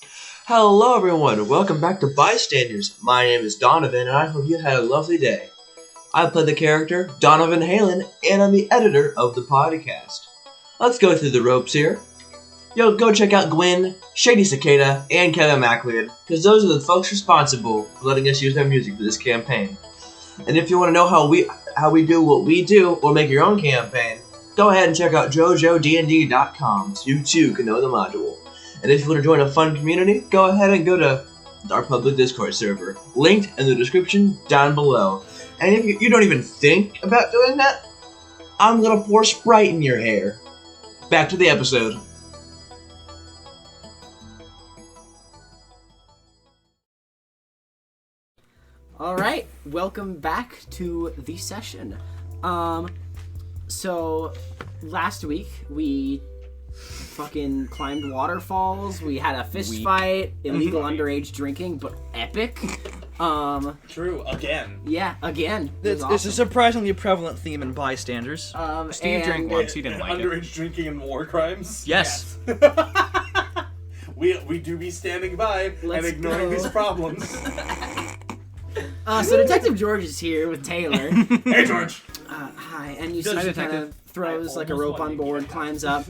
Hello everyone, welcome back to Bystanders. My name is Donovan and I hope you had a lovely day. I play the character Donovan Halen and I'm the editor of the podcast. Let's go through the ropes here. Yo, go check out Gwinn, Shady Cicada, and Kevin Macleod, because those are the folks responsible for letting us use their music for this campaign. And if you want to know how we do what we do, or make your own campaign, go ahead and check out JoJoDND.com so you too can know the module. And if you want to join a fun community, go ahead and go to our public Discord server, linked in the description down below. And if you don't even think about doing that, I'm gonna pour Sprite in your hair. Back to the episode. Alright, welcome back to the session. So last week we fucking climbed waterfalls, we had a fist fight, illegal underage drinking, but epic. True, again. Yeah, again. It's a surprisingly prevalent theme in Bystanders. Steve drank once, he didn't like it. Underage drinking and war crimes? Yes. We do be standing by and ignoring these problems. So Detective George is here with Taylor. Hey, George! Hi, and you see she kind of throws like a rope on board, climbs up.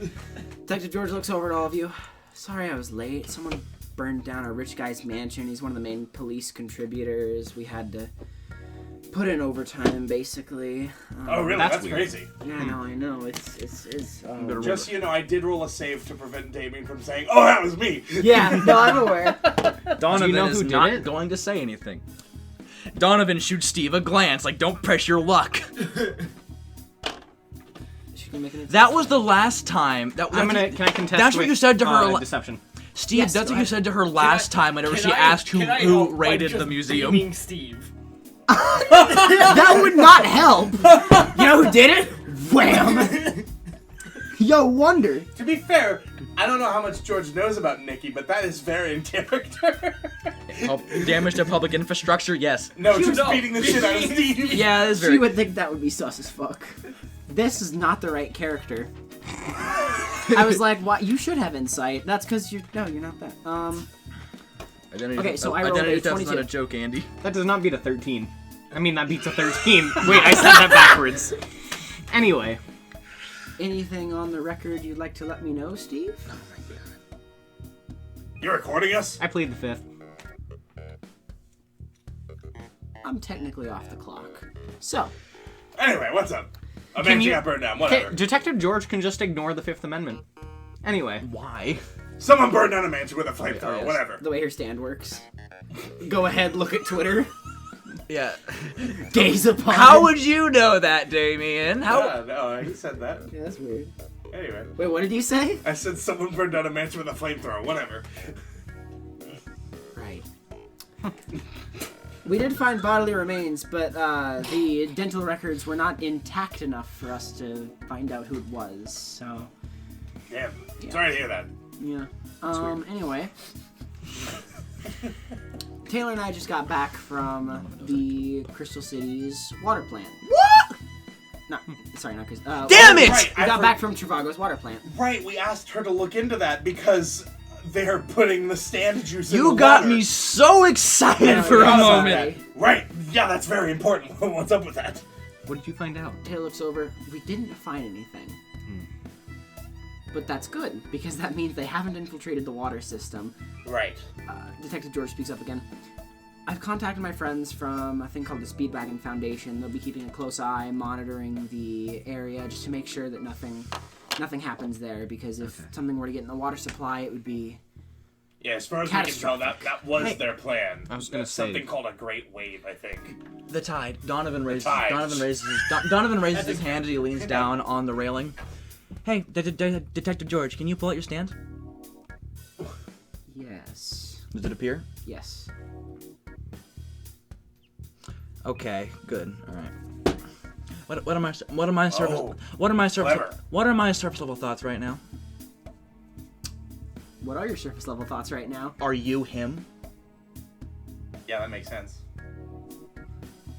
Detective George looks over at all of you. Sorry I was late. Someone burned down a rich guy's mansion. He's one of the main police contributors. We had to put in overtime, basically. Oh, really? That's crazy. Yeah, no, I know. It's just so you know, I did roll a save to prevent Damien from saying, "Oh, that was me." Yeah, no, I'm aware. Donovan know is who did not it? going to say anything. Donovan shoots Steve a glance, like, don't press your luck. That was the last time. Can I contest? That's what you said to her. Deception. Steve, Yes, that's go what you said to her last time whenever she asked who raided the museum. Steve. That would not help. You know who did it? Wham! Yo, Wonder. To be fair, I don't know how much George knows about Nikki, but that is very in character. Damage to public infrastructure, yes. No, just beating the shit out of Steve. Yeah, that's She very... would think that would be sus as fuck. This is not the right character. I was like, "What? You should have insight." That's because you're not that. Okay, so I rolled a Identity theft is 22. not a joke, Andy. That does not beat a 13. I mean, that beats a 13. Wait, I said that backwards. Anyway. Anything on the record you'd like to let me know, Steve? You're recording us? I plead the fifth. I'm technically off the clock. So, Anyway, what's up? A mansion got burned down, whatever. Detective George can just ignore the Fifth Amendment. Anyway. Why? Someone burned down a mansion with a flamethrower, yes. whatever. the way her stand works. Go ahead, look at Twitter. Yeah. Gaze upon. How would you know that, Damien? How? Yeah, no, he said that. Yeah, that's weird. Anyway. Wait, what did you say? I said someone burned down a mansion with a flamethrower, whatever. Right. We did find bodily remains, but the dental records were not intact enough for us to find out who it was. So, Damn. Yeah. Sorry to hear that. yeah. Anyway. Taylor and I just got back from the Crystal City's water plant. What? No, sorry, not because. Damn it! Right, We got back from Travago's water plant. Right, we asked her to look into that because they're putting the stand juice in the You got water. me so excited Yeah, for a yeah. moment. Right, yeah, that's very important. What's up with that? What did you find out? Taylor looks over. We didn't find anything. But that's good, because that means they haven't infiltrated the water system. Right. Detective George speaks up again. I've contacted my friends from a thing called the Speedwagon Foundation. They'll be keeping a close eye, monitoring the area, just to make sure that nothing happens there, because if something were to get in the water supply, it would be... Yeah, as far as we can tell, that was their plan. I was gonna That's say- something called a great wave, I think. The tide. Donovan raises. tide. Donovan raises his hand as he leans down on the railing. Hey, Detective George, can you pull out your stand? Yes. Does it appear? Yes. Okay, good. All right. What are my surface clever. what are my surface level thoughts right now? What are your surface level thoughts right now? Are you him? Yeah, that makes sense.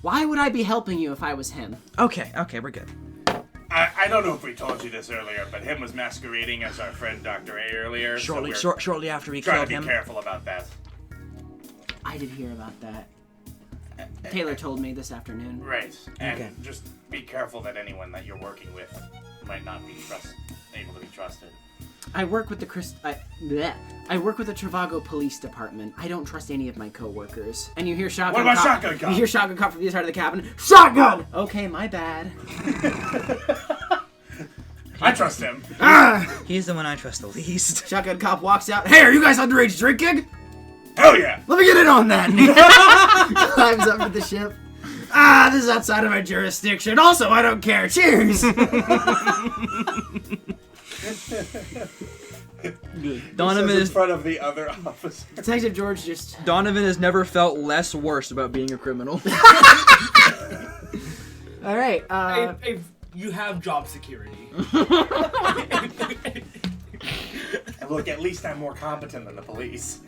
Why would I be helping you if I was him? Okay, we're good. I don't know if we told you this earlier, but him was masquerading as our friend Dr. A earlier. Shortly after we trying killed to him. be careful about that. I did hear about that. Taylor told me this afternoon. Right. And Okay. just be careful that anyone that you're working with might not be able to be trusted. I work with I work with the Travago Police Department. I don't trust any of my coworkers. And you hear shotgun. What about cop, shotgun cop? You hear shotgun cop from the other side of the cabin. Shotgun. Okay, my bad. I trust him. He's the one I trust the least. Shotgun cop walks out. Hey, are you guys underage drinking? Hell yeah. Let me get in on that. Climbs up to the ship. This is outside of my jurisdiction. Also, I don't care. Cheers. Donovan in is front of the other officer. Detective George just. Donovan has never felt less worse about being a criminal. All right. If you have job security. And look, at least I'm more competent than the police.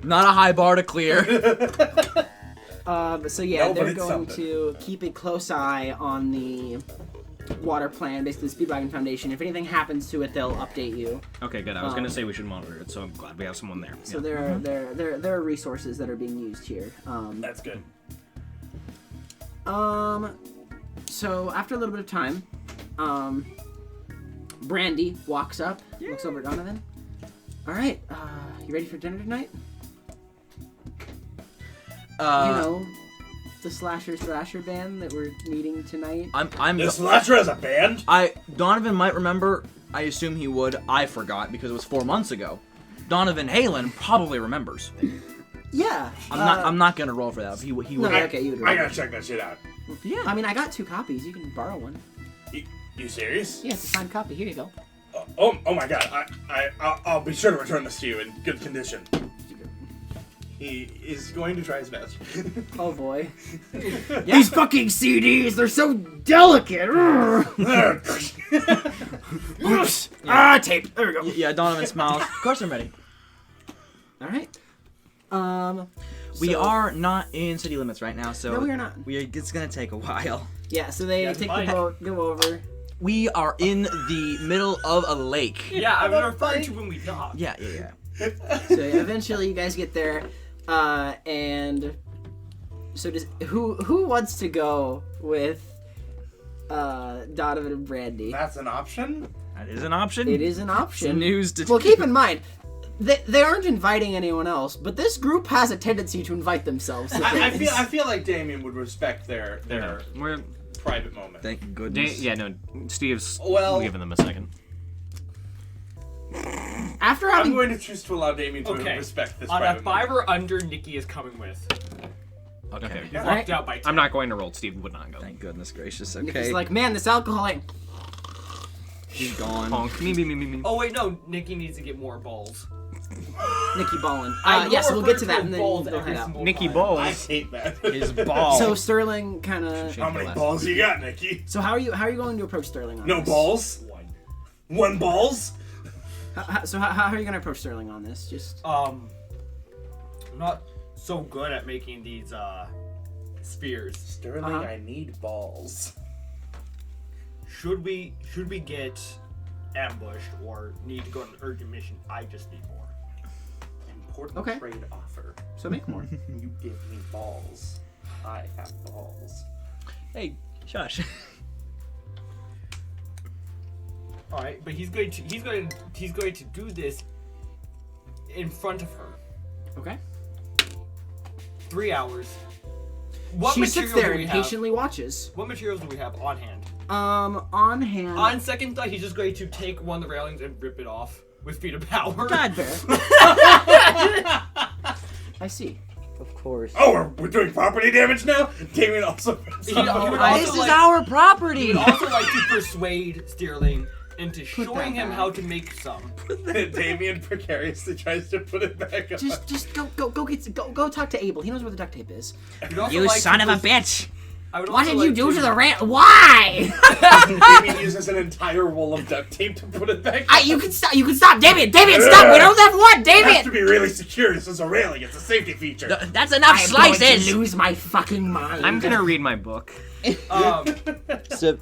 Not a high bar to clear. So yeah, No, but they're it's going something. to keep a close eye on the water plan, basically the Speedwagon Foundation. If anything happens to it, they'll update you. Okay, good. I was gonna say we should monitor it, so I'm glad we have someone there. So there are resources that are being used here. That's good. So after a little bit of time, Brandy walks up, looks over at Donovan. All right, you ready for dinner tonight? You know, the Slasher Thrasher band that we're meeting tonight. The Slasher has a band? Donovan might remember. I assume he would. I forgot because it was 4 months ago. Donovan Halen probably remembers. Yeah. I'm not gonna roll for that. He would. No, okay, you would. I gotta check that shit out. Yeah. I mean, I got 2 copies. You can borrow one. You serious? Yeah, it's a signed copy. Here you go. Oh my god. I'll be sure to return this to you in good condition. He is going to try his best. Oh boy. These fucking CDs, they're so delicate. Tape. There we go. Yeah, Donovan smiles. Of course I'm ready. All right. We are not in city limits right now, so No, we are not. It's gonna take a while. Yeah, so they take the boat, go over. We are in the middle of a lake. Yeah, I was referring to when we docked. Yeah. So yeah, eventually you guys get there, and so does who wants to go with Donovan and Brandy? That's an option? That is an option. It is an option. It's news to Well, keep in mind, they aren't inviting anyone else, but this group has a tendency to invite themselves. To I things. feel like Damien would respect their We're private moment. Thank goodness. Steve's Well- giving them a second. After I'm having going to choose to allow Damien to Okay. respect this On a private 5 moment. or under, Nikki is coming with. Okay. He's locked out by 10. I'm not going to roll. Steve would not go. Thank goodness gracious. Nikki's Okay. like, man, this alcohol ain't. He's gone. Honk. Me. Oh wait, no. Nikki needs to get more balls. Nikki Ballin. I Yes, we'll get to refer that and then balls we'll every head out. single Nikki time. I Balls. hate that. His ball. So Sterling kind of. How many balls you got, Nikki? So how are you going to approach Sterling on No this? balls? One balls? So how are you going to approach Sterling on this? Just I'm not so good at making these spheres. Sterling, Uh-huh. I need balls. Should we get ambushed or need to go on an urgent mission? I just need more. Important Okay. trade offer. so make more. You give me balls. I have balls. Hey, shush. All right, but he's going to do this in front of her. Okay. 3 hours. What She sits materials there do we and have? patiently watches. What materials do we have on hand? On hand. On second thought, he's just going to take one of the railings and rip it off with feet of power. God bear. I see. Of course. Oh, we're doing property damage now? Damien also... He would also This is like- our He property. would also like to persuade Sterling into showing that him back. how to make some. Damien precariously tries to put it back on. Just go talk to Abel. He knows where the duct tape is. He'd also You like son to of a pers- bitch. I would What also did like you do to the rat? to Why? Damien uses an entire roll of duct tape to put it back on. You can stop. You can stop. Damien, stop. We don't have what, It has Damien. to be really secure. This is a railing. It's a safety feature. That's enough I'm going to slices. lose my fucking mind. I'm gonna read my book. So,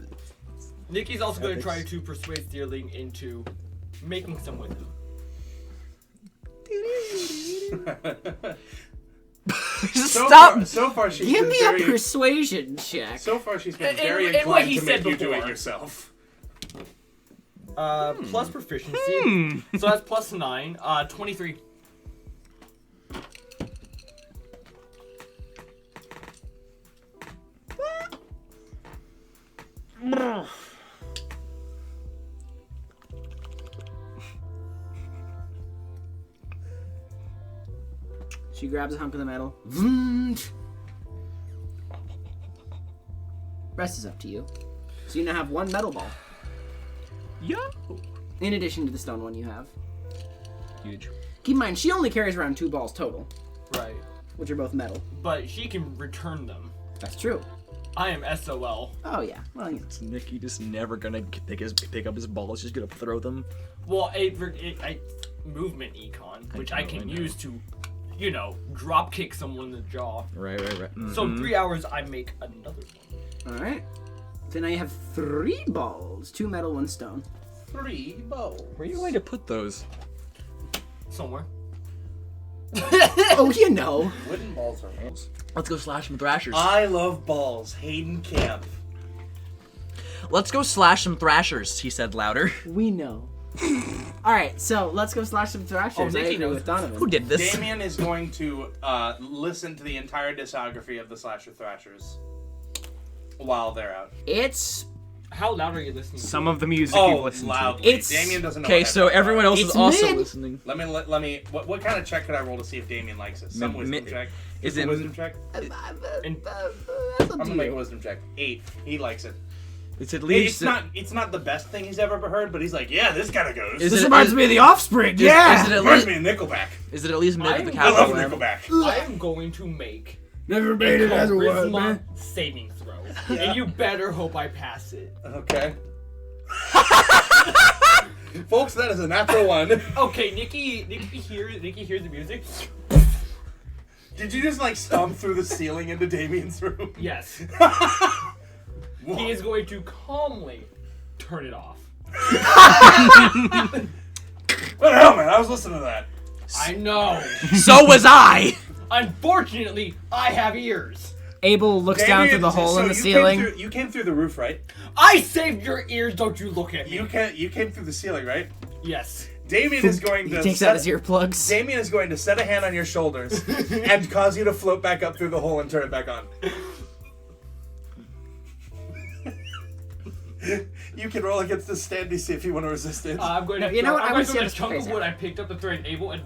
Nikki's also going to try to persuade Steerling into making some with him. Stop! So far, she's Give been me very, a persuasion check. So far, she's been And very what inclined he to said make you do it before. yourself. Plus proficiency. So that's plus 9. 23. She grabs a hunk of the metal. Rest is up to you. So you now have one metal ball. Yo. In addition to the stone one you have. Huge. Keep in mind, she only carries around 2 balls total, Right. which are both metal. But she can return them. That's true. I am SOL. Oh, yeah. Well, you know. Is Nicky just never gonna pick up his balls, just gonna throw them? Well, a movement econ, which I can know. use to, you know, drop kick someone in the jaw. Right. So in 3 hours, I make another one. Alright. So now you have 3 balls. 2 metal, 1 stone. 3 bows. Where are you going to put those? Somewhere. Oh, you know. Wooden balls are. Let's go slash some thrashers. I love balls. Hayden Camp. Let's go slash some thrashers, he said louder. We know. Alright, so let's go slash some thrashers. Nikki I agree knows. with Donovan. Who did this? Damien is going to listen to the entire discography of the Slasher Thrashers while they're out. It's... How loud are you listening? Some of the music Oh, you've listened loudly. It's- Damien doesn't know. Okay, what so headphones everyone are. else It's is also mid. listening. Let me. What kind of check could I roll to see if Damien likes it? Some wisdom check. Is A it wisdom check? That's up I'm to gonna make a you. wisdom check. 8. He likes it. It's at It's least not the best thing he's ever heard, but he's like, yeah, this kind of goes. Is This it- reminds is- me of The Offspring, is yeah! it at Reminds least me of Nickelback. is it at least mid with the I I love capital M? Nickelback. I am going to make Never a made it as a word, charisma man. saving throw. And you better hope I pass it. Okay. Folks, that is a natural 1. Okay, Nikki hears the music. Did you just like stomp through the ceiling into Damien's room? Yes. He is going to calmly turn it off. What the hell, man? I was listening to that. I know. So was I! Unfortunately, I have ears. Abel looks down through the hole in the ceiling. You came through the roof, right? I saved your ears, don't you look at me. You came through the ceiling, right? Yes. Damien is going He to takes out his earplugs. Damien is going to set a hand on your shoulders and cause you to float back up through the hole and turn it back on. You can roll against this stand to see if you want to resist it. I'm going to. You know what? I'm I going wanna to see throw how a this chunk plays of wood out. I picked up to throw an able and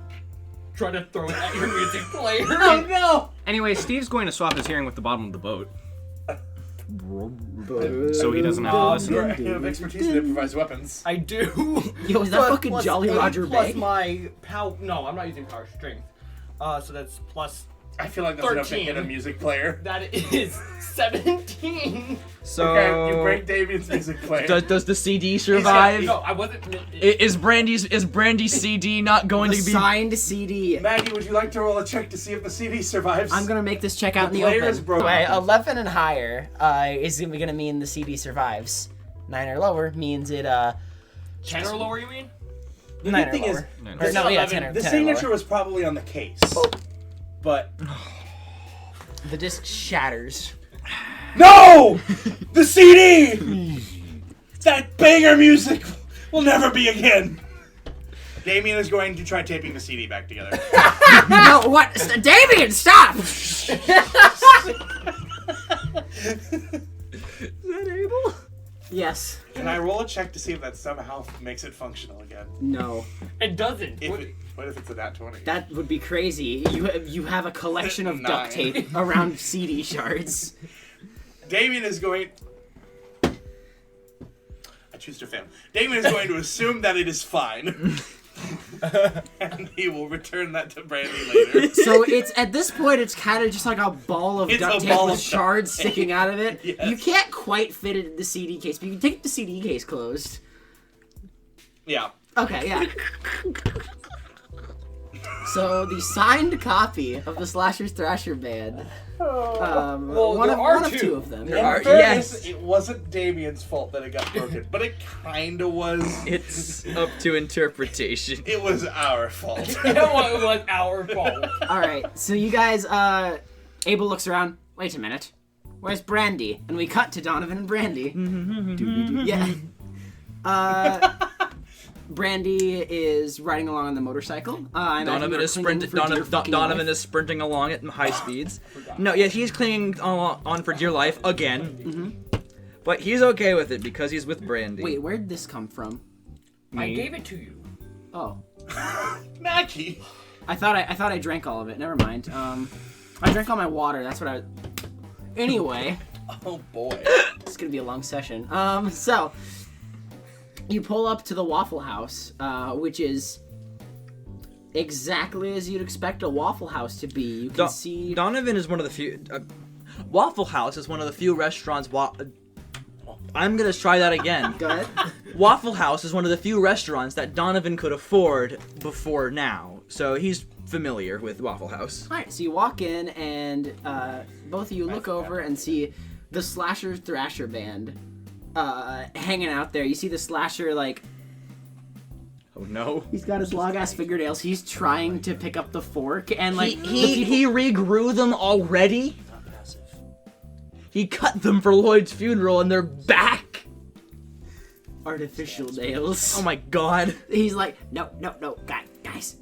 try to throw it at your music player. Oh no! Anyway, Steve's going to swap his hearing with the bottom of the boat. So he doesn't have to listen. You have expertise in improvised weapons. I do. Yo, is that fucking Plus Jolly 8 Roger plus Bay? my power. No, I'm not using power strength. So that's plus. I feel like that's enough to 13. hit a music player. That is 17. So Okay, you break Damien's music player. does the CD survive? No, I wasn't. Is Brandy's CD not going The to be? signed CD. Maggie, would you like to roll a check to see if the CD survives? I'm gonna make this check out in the player open. is broken. Anyway, 11 and higher is gonna mean the CD survives. 9 or lower means it 10 or lower, you mean? The 9 good or thing lower. is, Or no, yeah, 11. 10 or the 10 or signature lower. was probably on the case. But The disc shatters. no! The CD! That banger music will never be again. Damien is going to try taping the CD back together. No, what? Damien, stop! Is that able? Yes. Can I roll a check to see if that somehow makes it functional again? No. It doesn't. What if it's a nat 20? That would be crazy. You have a collection of 9. duct tape around CD shards. Damien is going... I choose to fail. Damien is going to assume that it is fine. And he will return that to Brandy later. So it's at this point it's kind of just like a ball of It's duct a tape ball with of duct shards sticking out of it. Yes. You can't quite fit it in the CD case, but you can take the CD case closed. Yeah. Okay, yeah. So the signed copy of the Slashers Thrasher Band. Well, one there of are one of two. two of them. In are- fairness, yes. it wasn't Damien's fault that it got broken, but it kinda was. It's up to interpretation. It was our fault. It was our fault. All right. So you guys, Abel looks around. Wait a minute. Where's Brandy? And we cut to Donovan and Brandy. Yeah. Brandy is riding along on the motorcycle. Donovan is sprinting along at high speeds. No, yeah, he's clinging on for dear life again. But he's okay with it because he's with Brandy. Wait, where'd this come from? I gave it to you. Oh, Mackie. I thought I drank all of it. Never mind. I drank all my water. That's what I. Anyway, Oh boy. it's gonna be a long session. So you pull up to the Waffle House, which is exactly as you'd expect a Waffle House to be. You can see. Donovan is one of the few. Waffle House is one of the few restaurants. I'm gonna try that again. Go ahead. Waffle House is one of the few restaurants that Donovan could afford before now, so he's familiar with Waffle House. All right, so you walk in, and both of you look over and see the Slasher Thrasher Band hanging out there. You see the Slasher, like, Oh no. he's got his long-ass fingernails. He's trying to pick up the fork, and, like, He regrew them already? He cut them for Lloyd's funeral and they're back! artificial nails. Oh my god. He's like, no, guys,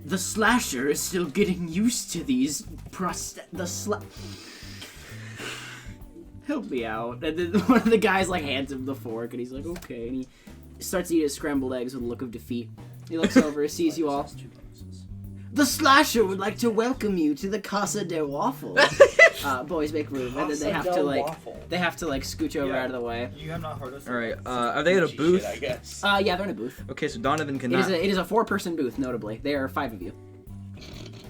the Slasher is still getting used to these help me out. And then one of the guys like hands him the fork, and he's like, okay, and he starts eating his scrambled eggs with a look of defeat. He looks over, sees you all. The Slasher would like to welcome you to the Casa de Waffle. Boys make room, and then they have to like scooch over out of the way. You have not heard us. Alright, are they at a booth? Shit, I guess. Yeah, they're in a booth. Okay, so Donovan cannot. It is a 4-person booth, notably. There are 5 of you.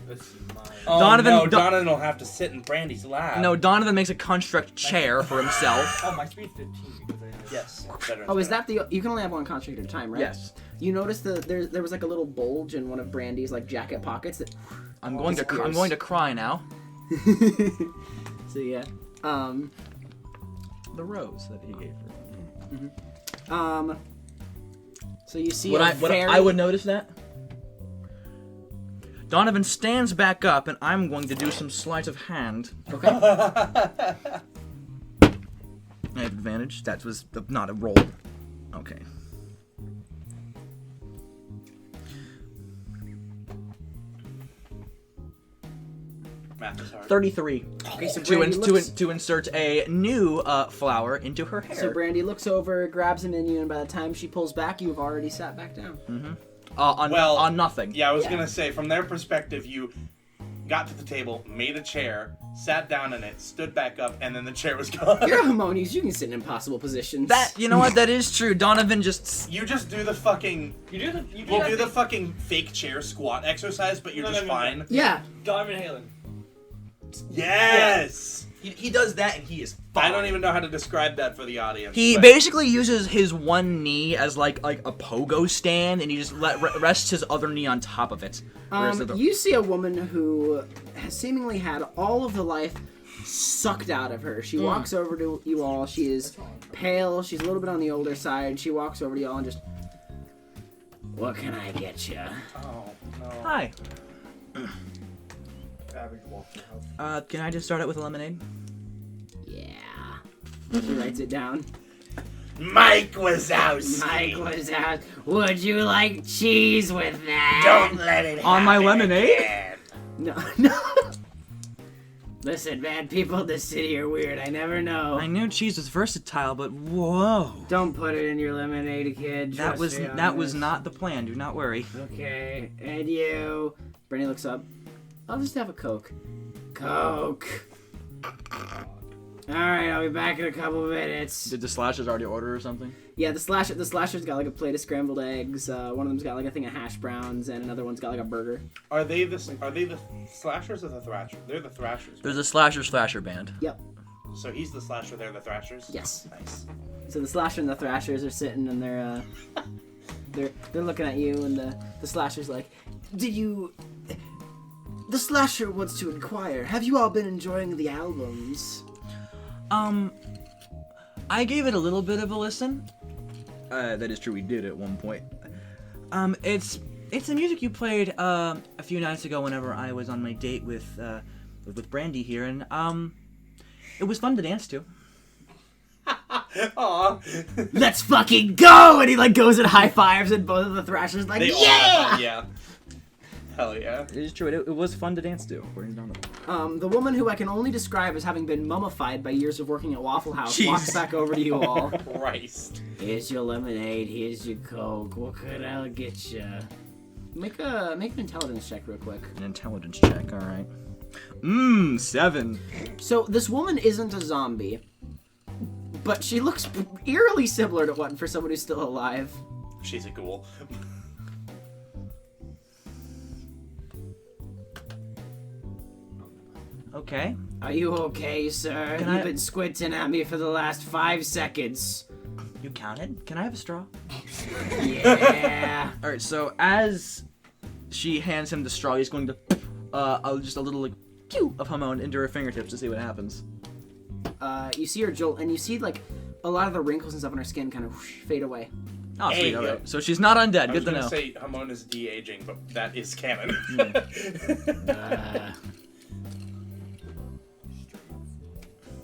This is mine. Oh, Donovan- no, Donovan will have to sit in Brandy's lap. No, Donovan makes a construct chair for himself. Oh, my speed's 15 because I have. Yes. Oh, is that you can only have one construct at a time, right? Yes. You noticed there was like a little bulge in one of Brandy's like jacket pockets that. I'm going to cry now. So yeah. The rose that he gave her. So you see very... I would notice that. Donovan stands back up, and I'm going to do some sleight of hand. Okay. I have advantage. That was not a roll. Okay. Math is hard. 33. Okay, so To, Brandy looks... to insert a new flower into her hair. So Brandy looks over, grabs a menu, and by the time she pulls back, you've already sat back down. On nothing. Yeah, I was gonna say, from their perspective, you got to the table, made a chair, sat down in it, stood back up, and then the chair was gone. You're harmonious. You can sit in impossible positions. You know what? That is true. Donovan just. You just do the fucking. We'll do the fucking fake chair squat exercise, but you're just fine. Yeah. Donovan Halen. Yes. He does that, and he is fine. I don't even know how to describe that for the audience. He but- basically uses his one knee as like a pogo stand, and he just rests his other knee on top of it. You see a woman who has seemingly had all of the life sucked out of her. She walks over to you all. She is pale. She's a little bit on the older side. She walks over to you all and just, what can I get you? Oh no. Hi. Average Waffle House. Can I just start out with a lemonade? Yeah. She writes it down. Mike Wazowski. Mike was out. Would you like cheese with that? Don't let it On my happen lemonade? again. No. Listen, man, people in this city are weird. I never know. I knew cheese was versatile, but whoa. Don't put it in your lemonade, kid. That Trust me on was this. not the plan. Do not worry. Okay, and you. Brittany looks up. I'll just have a Coke. Coke. Alright, I'll be back in a couple minutes. Did the slashers already order or something? Yeah, the slasher's got like a plate of scrambled eggs. One of them's got like a thing of hash browns, and another one's got like a burger. Are they the slashers or the thrashers? They're the thrashers. There's a slasher band. Yep. So he's the slasher, they're the thrashers? Yes. Nice. So the slasher and the thrashers are sitting, and they're looking at you, and the slasher's like, Did you The Slasher wants to inquire, have you all been enjoying the albums? I gave it a little bit of a listen. That is true, we did at one point. It's the music you played a few nights ago whenever I was on my date with Brandy here, and it was fun to dance to. Aw. Let's fucking go! And he like goes and high fives, and both of the Thrashers like, They all yeah! have, yeah. Hell yeah. It is true, it was fun to dance to, according to Donovan. The woman who I can only describe as having been mummified by years of working at Waffle House walks Jeez. back over to you all. Christ. Here's your lemonade, here's your Coke, what could I get you? Make an intelligence check real quick. An intelligence check, alright. 7. So this woman isn't a zombie, but she looks eerily similar to one for someone who's still alive. She's a ghoul. Okay. Are you okay, sir? Can You've I- been squinting at me for the last 5 seconds. You counted? Can I have a straw? Yeah. Alright, so as she hands him the straw, he's going to just a little like pew of hormone into her fingertips to see what happens. You see her jolt, and you see like a lot of the wrinkles and stuff on her skin kind of fade away. Oh, Hey, sweet, yo. alright. So she's not undead, I was good to gonna know. say Hamon is de-aging, but that is canon.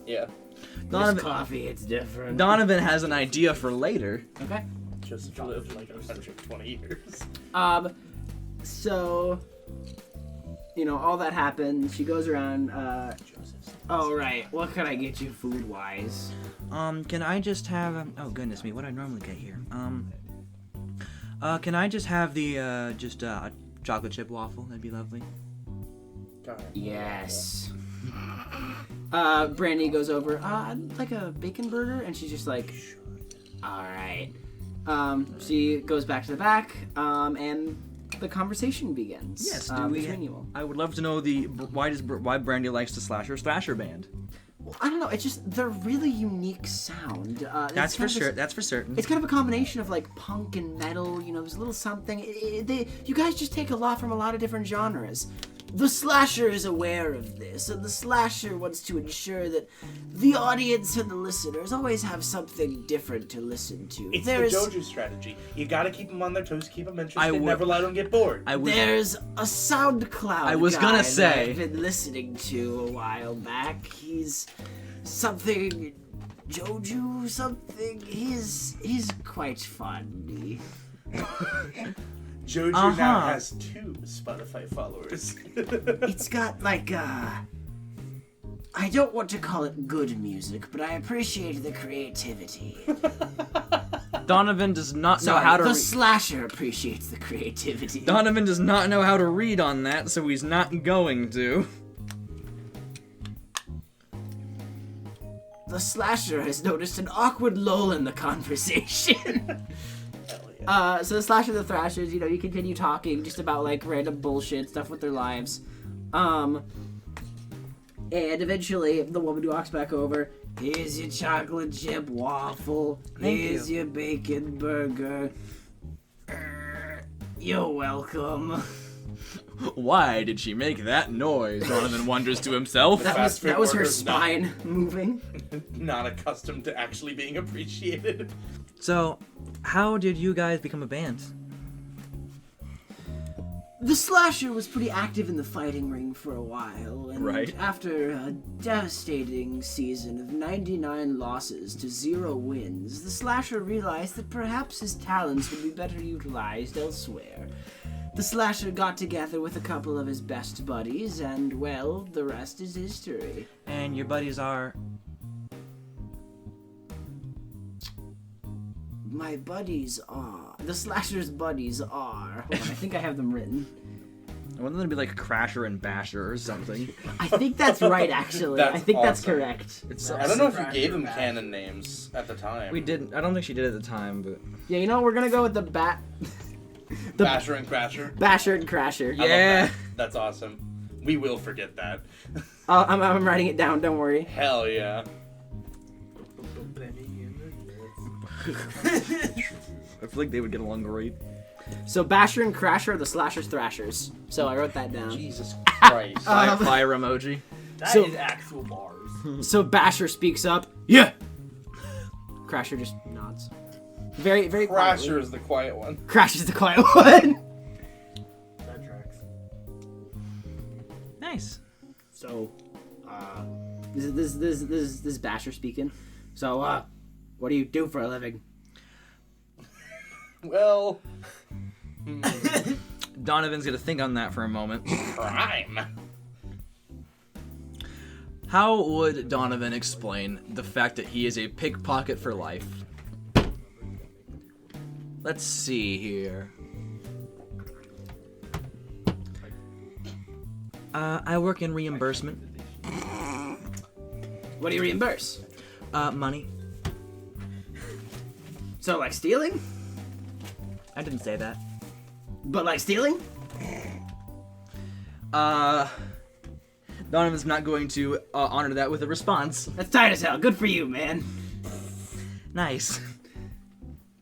Yeah. This coffee, it's different. Donovan has an idea for later. Okay. Just lived like 120 years. So, you know, all that happens. She goes around. Oh right. What can I get you food-wise? Can I just have oh goodness me, what do I normally get here? Can I just have the just a chocolate chip waffle? That'd be lovely. God. Yes. Brandy goes over. I'd like a bacon burger, and she's just like, all right. She goes back to the back, and the conversation begins. Yes, between you all. I would love to know why Brandy likes the Slasher band. Well, I don't know. It's just their really unique sound. That's for sure. That's for certain. It's kind of a combination of like punk and metal. You know, there's a little something. You guys just take a lot from a lot of different genres. The Slasher is aware of this, and the Slasher wants to ensure that the audience and the listeners always have something different to listen to. It's the JoJo strategy. You gotta keep them on their toes, keep them interested, would- never let them get bored. There's a SoundCloud I was guy gonna that say. I've been listening to a while back. He's something Joju something. He's quite funny. JoJo now has 2 Spotify followers. It's got like I don't want to call it good music, but I appreciate the creativity. Donovan does not know Sorry, how to. the Slasher appreciates the creativity. Donovan does not know how to read on that, so he's not going to. The Slasher has noticed an awkward lull in the conversation. So the Slasher and the Thrashers, you know, you continue talking just about like random bullshit stuff with their lives. And eventually the woman walks back over. Here's your chocolate chip waffle. Here's your bacon burger. You're welcome. Why did she make that noise? Donovan wonders to himself. That Fast food was her workers not- spine moving. Not accustomed to actually being appreciated. So, how did you guys become a band? The Slasher was pretty active in the fighting ring for a while, and Right. after a devastating season of 99 losses to 0 wins, the Slasher realized that perhaps his talents would be better utilized elsewhere. The Slasher got together with a couple of his best buddies, and, well, the rest is history. And your buddies are... My buddies are... The Slasher's buddies are... Hold on, I think I have them written. I want them to be like Crasher and Basher or something. I think that's right, actually. That's I think that's awesome. correct. It's, I don't know if you gave them canon names at the time. we didn't. I don't think she did at the time, but... Yeah, you know, we're gonna go with the Basher and Crasher. Basher and Crasher. I love Yeah. that. That's awesome. We will forget that. I'm writing it down, don't worry. Hell yeah. I feel like they would get along great. So Basher and Crasher are the Slashers Thrashers. So I wrote that down. Jesus Christ. Fire emoji. That So- is actual bars. So Basher speaks up. Yeah. Crasher just nods. Very, very quietly. Crasher is the quiet one. Crasher's the quiet one. That tracks. Nice. So, this is Basher speaking. So, what do you do for a living? Well, Donovan's gonna think on that for a moment. crime. How would Donovan explain the fact that he is a pickpocket for life? Let's see here. I work in reimbursement. What do you reimburse? Money. So, like stealing? I didn't say that. But like stealing? Donovan's not going to honor that with a response. That's tight as hell. Good for you, man. Nice.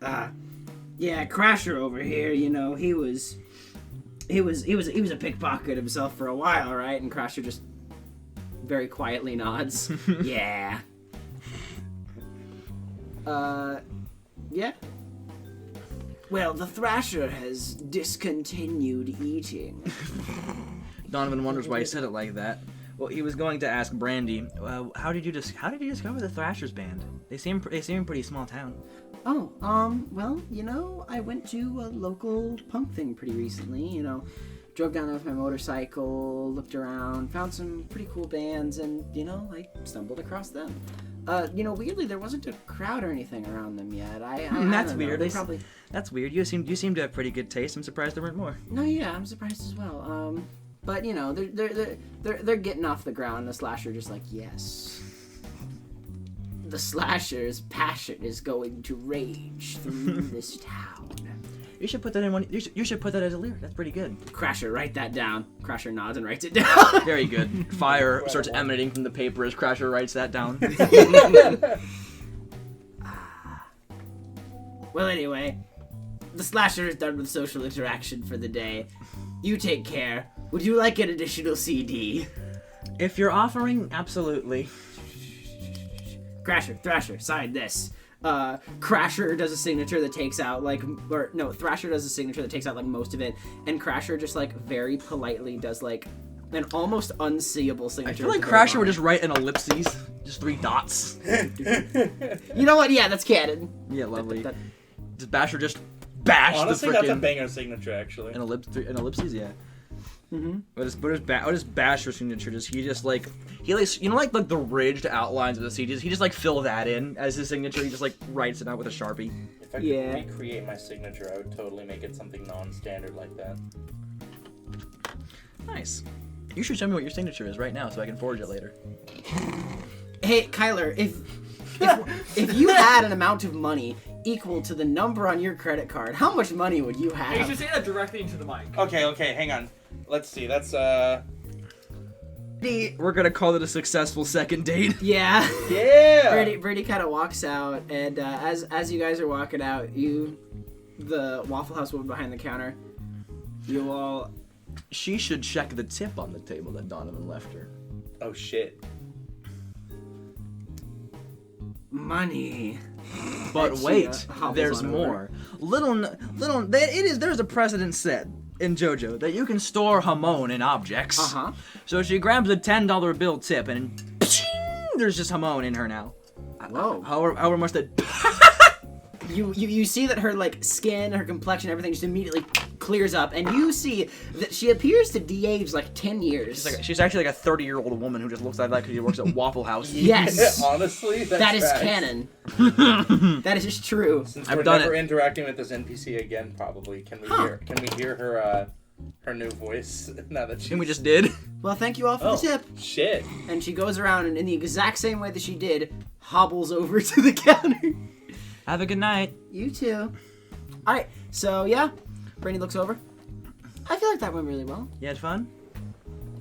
Yeah, Crasher over here, you know, he was a pickpocket himself for a while, right? And Crasher just very quietly nods. Yeah. Yeah. Well, the Thrasher has discontinued eating. Donovan wonders why he said it like that. Well, he was going to ask Brandy, how did you discover the Thrashers band? They seem a pretty small town. Oh, well, you know, I went to a local punk thing pretty recently, you know, drove down there with my motorcycle, looked around, found some pretty cool bands, and, you know, I stumbled across them. You know, weirdly, there wasn't a crowd or anything around them yet. I That's don't know, weird. they probably... That's weird. You seem to have pretty good taste. I'm surprised there weren't more. No, yeah, I'm surprised as well. But, you know, they're getting off the ground, the Slasher just like, yes. The Slasher's passion is going to rage through this town. You should put that in one. You should put that as a lyric. That's pretty good. Crasher, write that down. Crasher nods and writes it down. Very good. Fire starts emanating from the paper as Crasher writes that down. Well, anyway, the Slasher is done with social interaction for the day. You take care. Would you like an additional CD? If you're offering, absolutely. Crasher, Thrasher, sign this. Crasher does a signature that takes out Thrasher does a signature that takes out like most of it, and Crasher just like very politely does like an almost unseeable signature. I feel like Crasher would just write an ellipses, just 3 dots. You know what? Yeah, that's canon. Yeah, lovely. That- Does Basher just bash Honestly, the that's a frickin' banger signature, actually. an ellipses? Yeah. Mm-hmm. What is Basher's signature? Like the ridged outlines of the CDs. He just like fill that in as his signature. He just like writes it out with a Sharpie. If I could recreate my signature, I would totally make it something non-standard like that. Nice. You should show me what your signature is right now so I can forge it later. Hey, Kyler, if you had an amount of money equal to the number on your credit card, how much money would you Hey, you should have? say that directly into the mic. Okay, hang on. Let's see, that's, We're gonna call it a successful second date. Yeah. Yeah! Brady kind of walks out, and as you guys are walking out, the Waffle House woman behind the counter, you all... She should check the tip on the table that Donovan left her. Oh, shit. Money. But And she, wait, hobbles there's on more. There's a precedent set in JoJo that you can store Hamon in objects. Uh-huh. So she grabs a $10 bill tip and there's just Hamon in her now. Whoa. However much that... You see that her like skin, her complexion, everything just immediately clears up, and you see that she appears to de-age like 10 years. She's actually like a 30-year-old woman who just looks like that because she works at Waffle House. Yes. Honestly, That is facts. canon. That is just true. Since I've we're done never it. interacting with this NPC again, probably, can we hear her new voice now that she's... And we just did. Well, thank you all for the tip. Shit. And she goes around and in the exact same way that she did, hobbles over to the counter. Have a good night. You too. Alright, so yeah. Brandy looks over. I feel like that went really well. You had fun?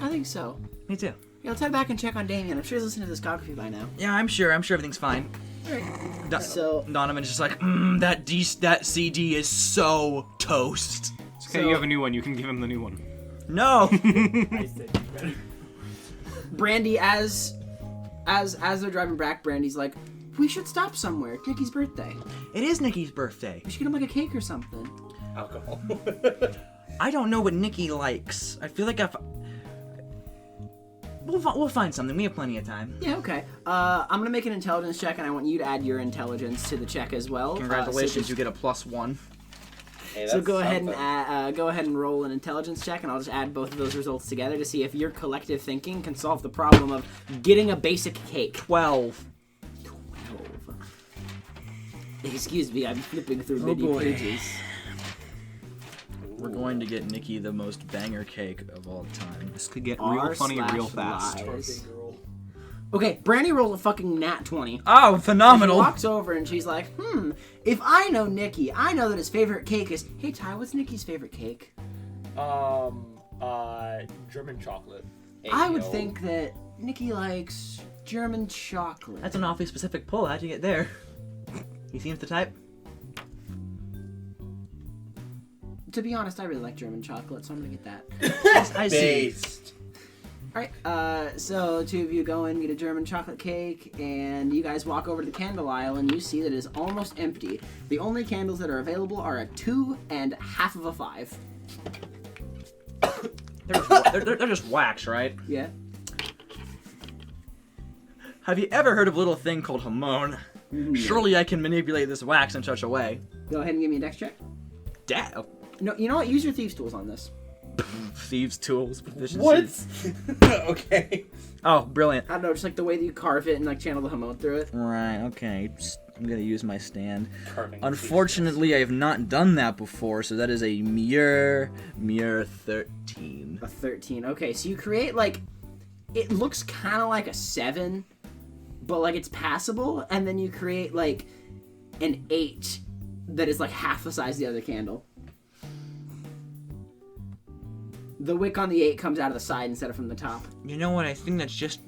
I think so. Me too. Yeah, let's head back and check on Damien. I'm sure he's listening to this discography by now. Yeah, I'm sure everything's fine. So Donovan's just like, that CD is so toast. It's okay, you have a new one. You can give him the new one. No. I said you better. Brandy, as they're driving back, Brandy's like, we should stop somewhere. It's Nikki's birthday. It is Nikki's birthday. We should get him like a cake or something. Alcohol. I don't know what Nikki likes. I feel like we'll find something. We have plenty of time. Yeah, okay. I'm gonna make an intelligence check, and I want you to add your intelligence to the check as well. Congratulations, you get a +1. Hey, So that's go ahead something. and go ahead and roll an intelligence check, and I'll just add both of those results together to see if your collective thinking can solve the problem of getting a basic cake. 12. 12. Excuse me, I'm flipping through many boy. pages. We're going to get Nikki the most banger cake of all time. This could get real funny real fast. R/lies. Okay, Brandy rolls a fucking nat 20. Oh, She phenomenal! walks over and she's like, if I know Nikki, I know that his favorite cake is... Hey, Ty, what's Nikki's favorite cake? German chocolate. I would think that Nikki likes German chocolate. That's an awfully specific pull. How'd you get there? He seems the type. To be honest, I really like German chocolate, so I'm gonna get that. I see. Based. Alright, so two of you go in, get a German chocolate cake, and you guys walk over to the candle aisle, and you see that it is almost empty. The only candles that are available are a 2 and half of a 5. They're just wax, right? Yeah. Have you ever heard of a little thing called hormone? Surely I can manipulate this wax in such a way. Go ahead and give me a dex check. No, you know what? Use your thieves' tools on this. Thieves' tools, proficiency. What? Okay. Oh, brilliant. I don't know, just like the way that you carve it and like channel the hormone through it. Right, okay. I'm gonna use my stand. Carving. Unfortunately, I have not done that before, so that is a mere 13. A 13. Okay, so you create like... It looks kind of like a 7, but like it's passable, and then you create like an 8 that is like half the size of the other candle. The wick on the 8 comes out of the side instead of from the top. You know what? I think that's just...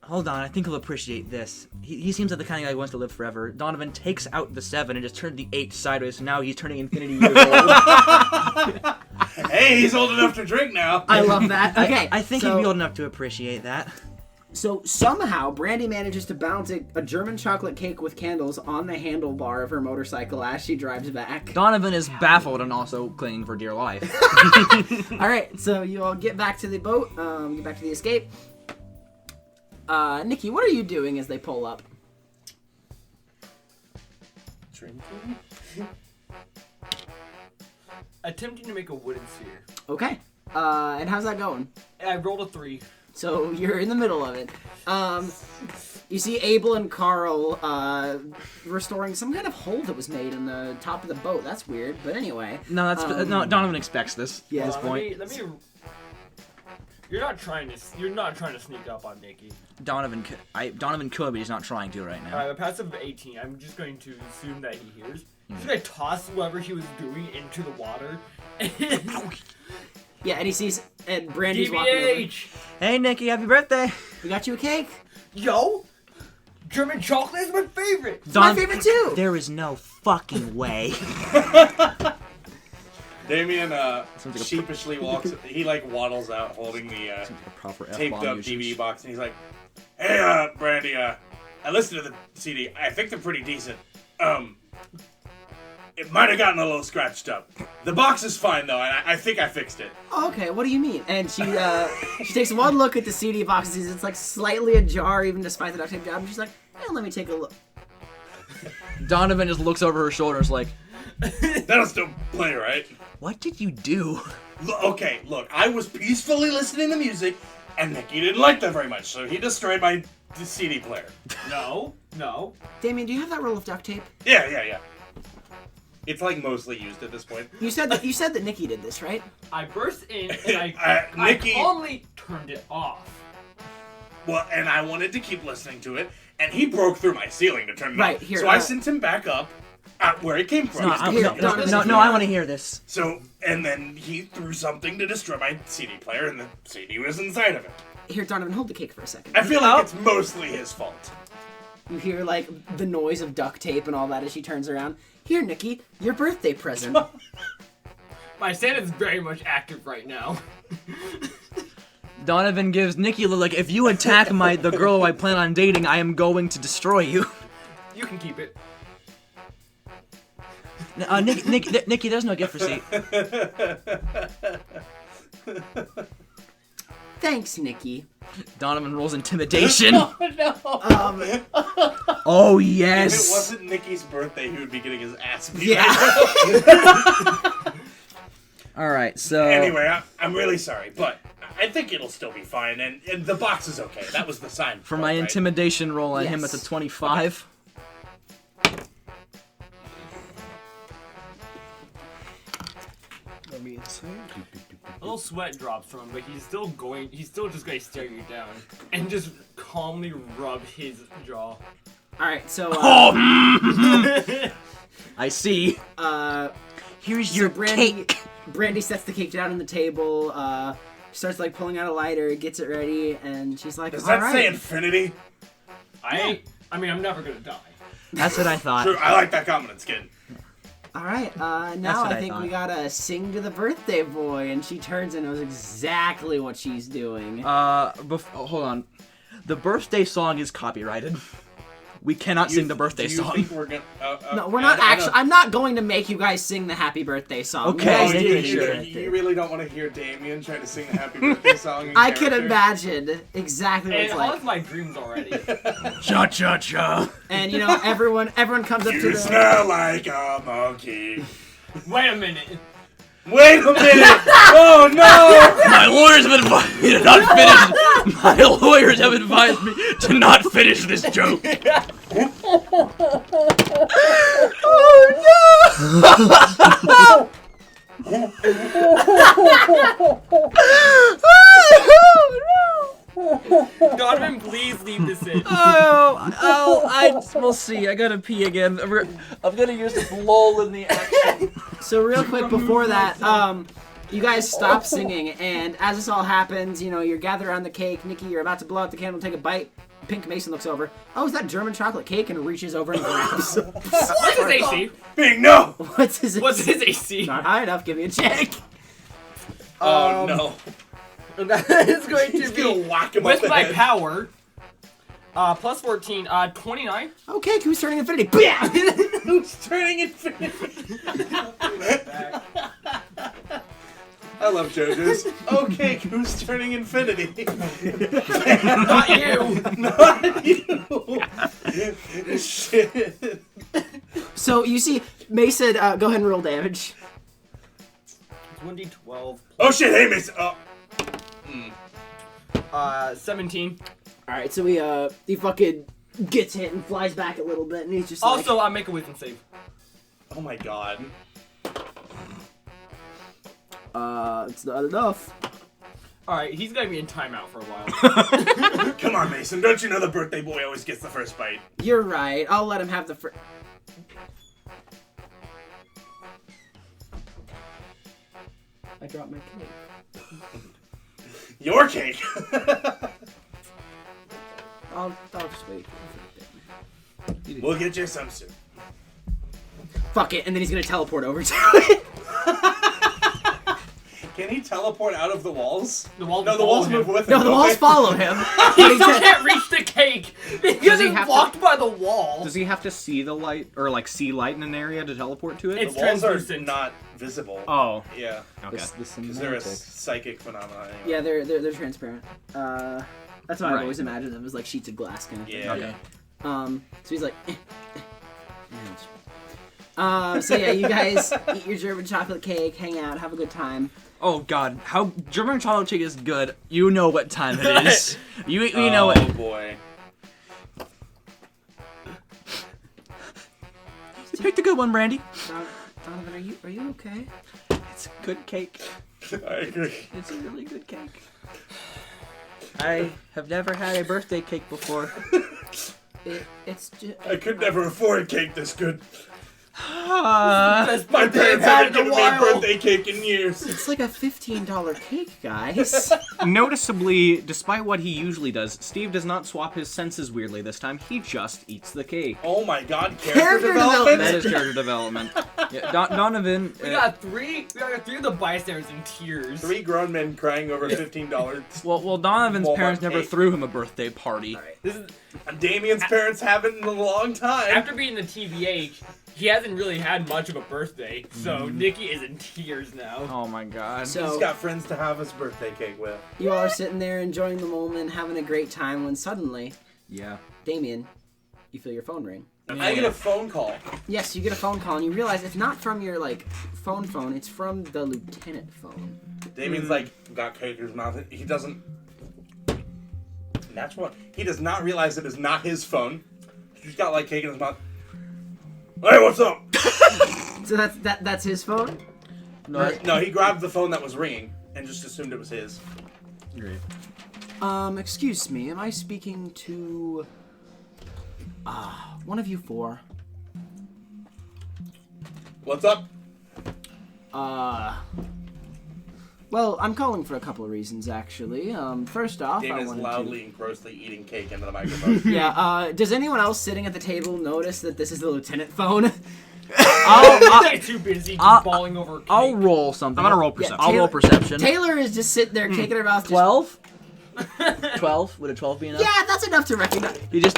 Hold on, I think he'll appreciate this. He seems like the kind of guy who wants to live forever. Donovan takes out the 7 and just turned the 8 sideways, so now he's turning infinity years old. Hey, he's old enough to drink now. I love that. Okay, I think he'd be old enough to appreciate that. So somehow, Brandy manages to balance a German chocolate cake with candles on the handlebar of her motorcycle as she drives back. Donovan is baffled and also clinging for dear life. Alright, so you all get back to the boat, get back to the escape. Nikki, what are you doing as they pull up? Drinking? Attempting to make a wooden sphere. Okay, and how's that going? I rolled a 3. So you're in the middle of it. You see Abel and Carl restoring some kind of hole that was made in the top of the boat. That's weird, but anyway. No, no. Donovan expects this Yeah. at this point. Let me. You're not trying to sneak up on Nikki. Donovan could, but he's not trying to right now. Alright, a passive of 18. I'm just going to assume that he hears. I'm just gonna toss whatever he was doing into the water. Yeah, and he sees, and Brandy's walking over. DBH! Hey, Nikki, happy birthday! We got you a cake. Yo! German chocolate is my favorite! It's my favorite too. There is no fucking way. Damien Sounds like a sheepishly walks. He like waddles out holding the A proper taped F-bomb up usage. DVD box, and he's like, "Hey, Brandy, I listened to the CD. I think they're pretty decent. It might have gotten a little scratched up. The box is fine though, and I think I fixed it." Okay, what do you mean? And she takes one look at the CD box and sees it's like slightly ajar even despite the duct tape job, and she's like, let me take a look. Donovan just looks over her shoulder and is like, That'll still play, right? what did you do? Okay, look, I was peacefully listening to music, and Nicky didn't like that very much, so he destroyed my CD player. No. Damien, do you have that roll of duct tape? Yeah. It's like mostly used at this point. You said that Nikki did this, right? I burst in and I Nikki- calmly turned it off. Well, and I wanted to keep listening to it, and he broke through my ceiling to turn it Right, off. here, So I sent him back up where he came from. No, I want to hear this. So, and then he threw something to destroy my CD player, and the CD was inside of it. Here, Donovan, hold the cake for a second. I feel like it's mostly his fault. You hear like the noise of duct tape and all that as she turns around. Here, Nikki, your birthday present. My Santa's very much active right now. Donovan gives Nikki a look like, if you attack the girl I plan on dating, I am going to destroy you. You can keep it. Nikki, there's no gift receipt. Thanks, Nikki. Donovan rolls intimidation. Oh, Oh, if yes. it wasn't Nikki's birthday, he would be getting his ass beat. Yeah. All right, so... Anyway, I'm really sorry, but I think it'll still be fine, and the box is okay. That was the sign. For my intimidation roll on him, Yes. it's a 25. Let me see. A little sweat drops from him, but he's still just gonna stare you down and just calmly rub his jaw. All right, so I see. Here's your cake. Brandy sets the cake down on the table. Starts like pulling out a lighter, gets it ready, and she's like, Does "All that say right." infinity? I mean, I'm never gonna die. That's what I thought. True, I like that confidence, kid. All right, That's now what I I think we thought. gotta sing to the birthday boy, and she turns and knows exactly what she's doing. Hold on. The birthday song is copyrighted. We cannot sing the birthday Do you song. think we're gonna, No, we're not actually. I'm not going to make you guys sing the happy birthday song. Okay. You guys Oh, do you- your you, birthday. you really don't want to hear Damien try to sing the happy birthday song in I can character? imagine exactly what And it's all like. of my dreams already. Cha cha cha. And you know, everyone comes up to You the. smell like a monkey. Wait a minute. Wait a minute! Oh no! My lawyers have advised me to not finish. My lawyers have advised me to not finish this joke. Donovan, please leave this in. We'll see. I gotta pee again. I'm gonna use this lull in the action. So real quick before that, you guys stop singing, and as this all happens, you know, you're gathered around the cake. Nikki, you're about to blow out the candle, take a bite. Pink Mason looks over. Oh, is that German chocolate cake? And reaches over and grabs. What's his AC? Bing, no! What's his? What's his AC? Not high enough. Give me a check. Oh no. That is going He's to gonna be. whack him With up the my head. power, plus 14, 29. Okay, who's turning infinity? Who's turning infinity? I love JoJo's. Okay, who's turning infinity? Not you. Not you. Shit. So you see, Mason, go ahead and roll damage. 1d12. Oh shit, hey Mason. Oh. 17. All right, so he fucking gets hit and flies back a little bit, and he's just Also, I make a wisdom save. Oh my god. it's not enough. Alright, he's gonna be in timeout for a while. Come on, Mason. Don't you know the birthday boy always gets the first bite? You're right. I'll let him have the first. I dropped my cake. Your cake. I'll just wait. We'll get you some soon. Fuck it, and then he's gonna teleport over to it. Can he teleport out of the walls? The walls No, the walls move with him. No, the don't walls they? follow him. He still can't reach the cake because he he's have to- blocked by the wall. Does he have to see the light or like see light in an area to teleport to it? It's The walls are translucent. not visible. Oh, Yeah, okay. because they're a psychic phenomenon. Anyway. Yeah, they're transparent. That's why I've Right. always imagined them as like sheets of glass kind of thing. Yeah. Okay. So he's like. So yeah, you guys eat your German chocolate cake, hang out, have a good time. Oh god, how German chocolate cake is good. You know what time it is. you know Oh it. boy. You picked a good one, Brandy. Donovan, are you okay? It's a good cake. I agree. It's a really good cake. I have never had a birthday cake before. It's just. I could never afford cake this good. Best My birthday parents I've had haven't in a given me a while. birthday cake in years. It's like a $15 cake, guys. Noticeably, despite what he usually does, Steve does not swap his senses weirdly this time. He just eats the cake. Oh my god, Character development? That is character development. Yeah, Donovan. We got three of the bystanders in tears. 3 grown men crying over $15. Well, Donovan's Walmart parents never cake. threw him a birthday party. This is, Damien's parents haven't in a long time. after being the TBH, he hasn't really had much of a birthday, so Nikki is in tears now. Oh my god. He's So got friends to have his birthday cake with. you all are sitting there enjoying the moment, having a great time, when suddenly, Yeah. Damien, you feel your phone ring. I get a phone call. Yes, you get a phone call, and you realize it's not from your phone. It's from the lieutenant phone. Damien's like, got cake in his mouth. He doesn't. That's what. He does not realize it is not his phone. He's got like cake in his mouth. Hey, what's up? So that's his phone. No, he grabbed the phone that was ringing and just assumed it was his. Great. Excuse me, am I speaking to one of you four? What's up? Well, I'm calling for a couple of reasons, actually. First off, I Damien's wanted loudly and grossly eating cake into the microphone. to... Yeah, does anyone else sitting at the table notice that this is the lieutenant phone? I'll get too busy just bawling over cake. I'll roll something. I'm gonna roll perception. I'll roll perception. Taylor is just sitting there kicking her mouth. 12? 12? Would a 12 be enough? Yeah, that's enough to recognize. You just...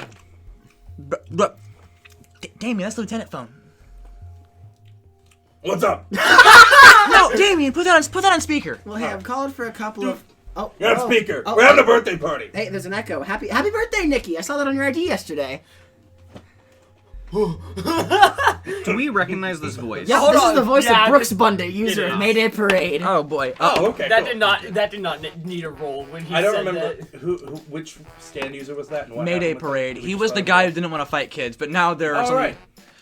Damien, that's the lieutenant phone. What's up? No, Damien, put that on speaker. Well, hey, I'm calling for a couple of... Oh, You're on oh, speaker. oh, We're having a birthday party. Hey, there's an echo. Happy birthday, Nikki. I saw that on your ID yesterday. Do we recognize this voice? Yeah, Hold this on. is the voice Yeah, of Brooks Bundy, user it of is. Mayday Parade. Oh, boy. Oh, okay. That cool. did not need a roll when he I don't said remember that. which stand user was that and what Mayday happened with Parade. that? He Which was the one? guy who didn't want to fight kids, but now there are All some... right.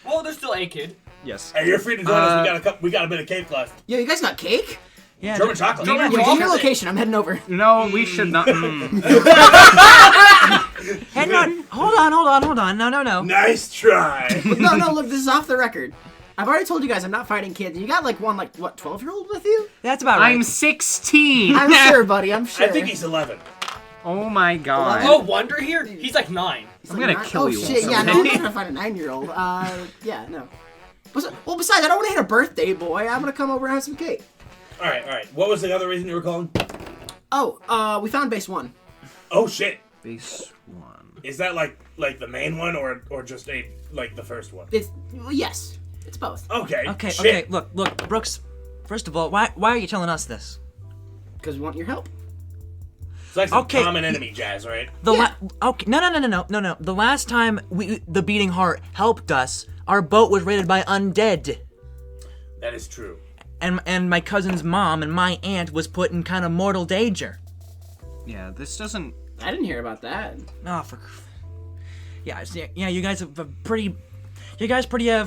Well, there's still a kid. Yes. Hey, you're free to join us. We got a bit of cake left. Yo, you guys got cake? Yeah, German chocolate. Yeah, give me your location. I'm heading over. No, we should not. Hang on. Hold on. No. Nice try. No, look, this is off the record. I've already told you guys I'm not fighting kids. You got 12-year-old with you? That's about right. I'm 16. I'm sure, buddy. I'm sure. I think he's 11. Oh my god. Oh, Wonder here? He's like 9. I'm gonna kill you. Shit, yeah, someday. no, I'm not gonna find a 9-year-old. Yeah, no. Well, besides, I don't want to hit a birthday boy. I'm gonna come over and have some cake. All right. What was the other reason you were calling? Oh, we found base 1. Oh shit. Base 1. Is that like the main one or just the first one? Yes, it's both. Okay. Okay. Look, Brooks. First of all, why are you telling us this? Because we want your help. It's like some Okay. common enemy, Jazz, right? Okay. No. The last time the Beating Heart helped us, our boat was raided by undead. That is true. And my cousin's mom and my aunt was put in kind of mortal danger. Yeah, this doesn't. I didn't hear about that. Oh, you guys have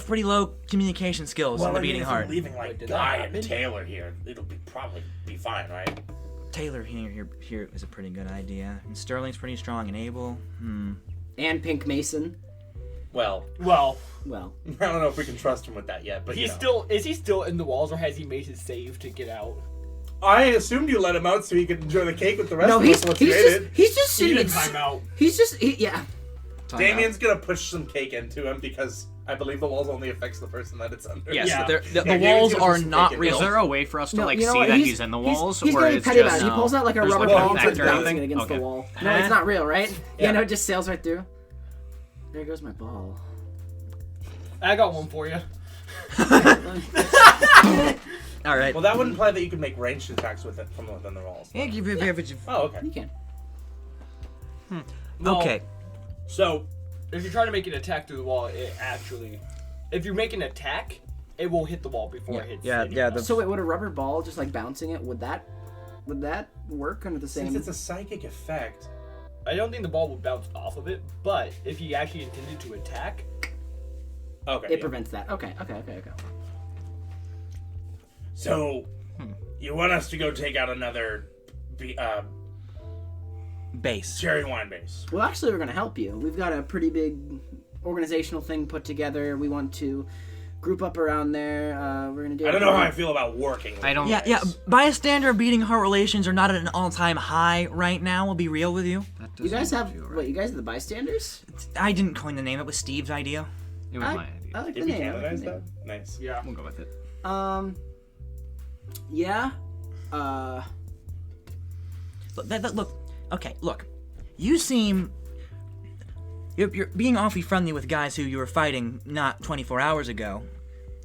pretty low communication skills in the Beating if Heart. we're leaving Guy and Taylor here, it'll probably be fine, right? Taylor here is a pretty good idea. And Sterling's pretty strong and able. And Pink Mason. Well, Well, Well, I don't know if we can trust him with that yet, but is he still in the walls, or has he made his save to get out? I assumed you let him out so he could enjoy the cake with the rest no, of he's us once he ate it. just He sitting. did time out. Yeah. Damien's gonna push some cake into him because I believe the walls only affects the person that it's under. Yes, Yeah. the Damien's walls gonna are push some not cake in. real. Is there a way for us to No, like you know see what? that he's in the walls, He's or getting it's petty just about it. He pulls out like a there's rubber like ball and starts factor bouncing thing? it against Okay. the wall. No, it's not real, right? Yeah. No, it just sails right through. There goes my ball. I got one for you. All right. Well, that would imply that you could make ranged attacks with it from within the walls. Yeah, Oh, okay. You can. No, okay. So, If you try to make an attack through the wall, if you make an attack, it will hit the wall before it hits. anyone else. So wait, would a rubber ball just like bouncing it? Would that work under the same? since it's a psychic effect, I don't think the ball would bounce off of it, but if he actually intended to attack, okay. It prevents that. Okay. So, you want us to go take out another Base. cherry wine base? Well, actually, we're gonna help you. We've got a pretty big organizational thing put together. We want to group up around there. We're gonna do. I don't know how I feel about working with I don't- you Yeah, yeah. guys. Bystander beating heart relations are not at an all-time high right now. I'll be real with you. That You guys doesn't have feel right. what? You guys are the bystanders. I didn't coin the name. It was Steve's idea. It was my idea. I like the If you name. I like canonize the name. that, nice. Yeah. We'll go with it. Yeah. Look. Okay, look. You seem. You're being awfully friendly with guys who you were fighting not 24 hours ago,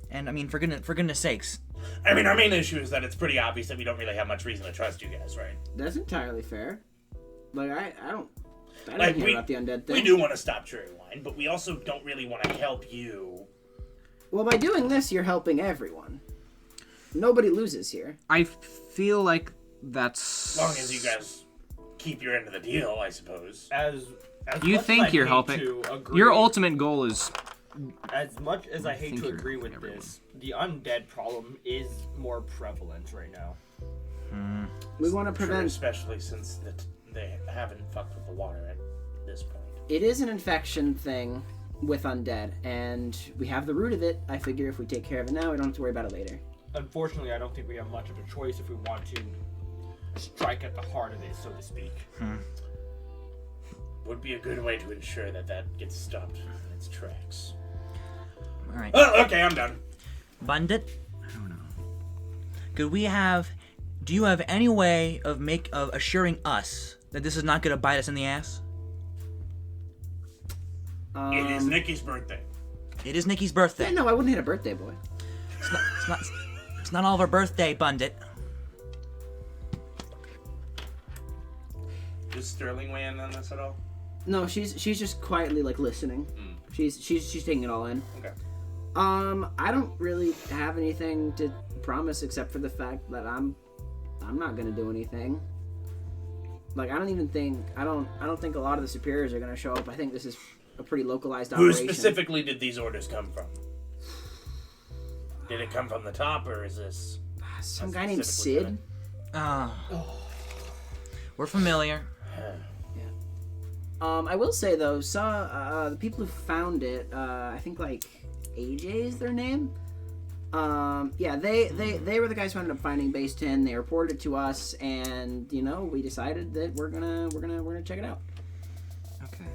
and I mean, for goodness sakes. I mean, our main issue is that it's pretty obvious that we don't really have much reason to trust you guys, right? That's entirely fair. Like I don't Like, care we- about the undead thing. We do want to stop Cherry Wine, but we also don't really want to help you. Well, by doing this, you're helping everyone. Nobody loses here. I feel like that's. As long as you guys keep your end of the deal, I suppose. As You much think as I you're hate helping. to agree, Your ultimate goal is. As much as I hate think to you're agree with helping this, the undead problem is more prevalent right now. We want to True, prevent. especially since they haven't fucked with the water at this point. It is an infection thing with undead, and we have the root of it. I figure if we take care of it now, we don't have to worry about it later. Unfortunately, I don't think we have much of a choice if we want to strike at the heart of it, so to speak. Would be a good way to ensure that that gets stopped in its tracks. All right, Oh, okay, I'm done. Bundit. I don't know. Do you have any way of assuring us that this is not gonna bite us in the ass? It is Nikki's birthday. It is Nikki's birthday. Yeah, no, I wouldn't hit a birthday boy. It's not all of our birthday, Bundit. Does Sterling weigh in on this at all? No, she's just quietly like listening. She's taking it all in. Okay. I don't really have anything to promise except for the fact that I'm not gonna do anything. Like I don't think a lot of the superiors are gonna show up. I think this is a pretty localized Who operation. specifically did these orders come from? Did it come from the top, or is this Some guy named specifically Sid. We're familiar. I will say though, the people who found it, I think like AJ is their name. Yeah, they were the guys who ended up finding Base 10. They reported it to us, and we decided that we're gonna check it out. Okay.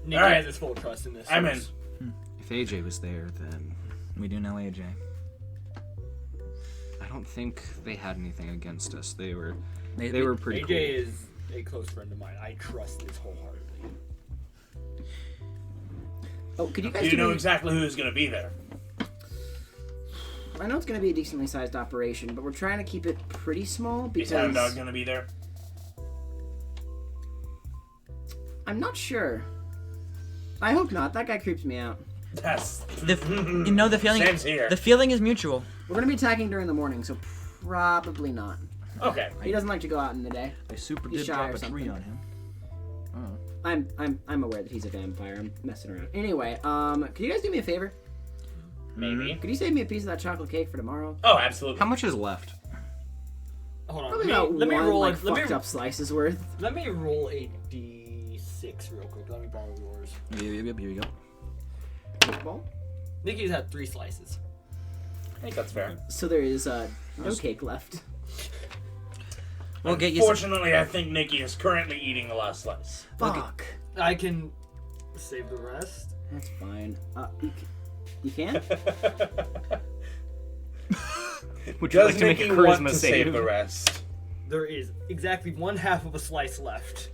Nick Alright. has his full trust in this. I'm in. If AJ was there, then We do know AJ. I don't think they had anything against us. They were They were pretty AJ cool. is a close friend of mine. I trust this wholeheartedly. Oh, could you guys Do you do know me- exactly who's going to be there? I know it's gonna be a decently sized operation, but we're trying to keep it pretty small Is because Hound Dog going to be there? I'm not sure. I hope not. That guy creeps me out. Yes. The feeling. Sam's here. The feeling is mutual. We're gonna be attacking during the morning, so probably not. Okay. He doesn't like to go out in the day. I super He's did shy drop or a 3 something. on him. I'm aware that he's a vampire. I'm messing around. Anyway, could you guys do me a favor? Maybe. Could you save me a piece of that chocolate cake for tomorrow? Oh, absolutely. How much is left? Hold on. Probably Let about me, let me one roll like a, let fucked me, up slices worth. let me roll a d6 real quick. Let me borrow yours. Yep, here you go. Well, Nikki's had 3 slices. I think that's fair. so there is no cake left. We'll get you some. Fortunately, I think Nikki is currently eating the last slice. Fuck. I can save the rest. That's fine. You can? Would you Does like to make a Nikki want charisma to save? save the rest? There is exactly 1/2 of a slice left.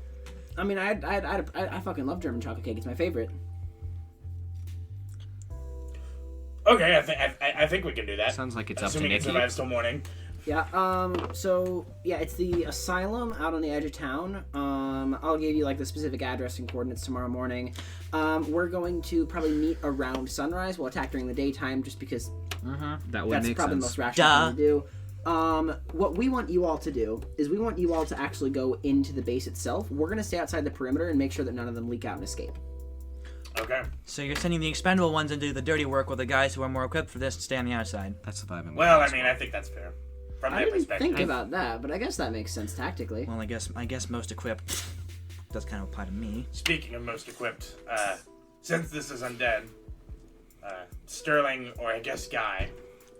I mean, I fucking love German chocolate cake. It's my favorite. Okay, I think we can do that. Sounds like it's up to Assuming it Nikki. survives till morning. Yeah, so, yeah, it's the asylum out on the edge of town. I'll give you, like, the specific address and coordinates tomorrow morning. We're going to probably meet around sunrise. We'll attack during the daytime just because That would that's make probably the sense. most rational thing to do. What we want you all to do is we want you all to actually go into the base itself. We're going to stay outside the perimeter and make sure that none of them leak out and escape. Okay. So you're sending the expendable ones to do the dirty work, while the guys who are more equipped for this stay on the outside. That's the vibe I'm Well, I getting. mean, I think that's fair. From I their didn't perspective. think about that, but I guess that makes sense tactically. Well, I guess most equipped does kind of apply to me. Speaking of most equipped, since this is undead, Sterling, or I guess Guy,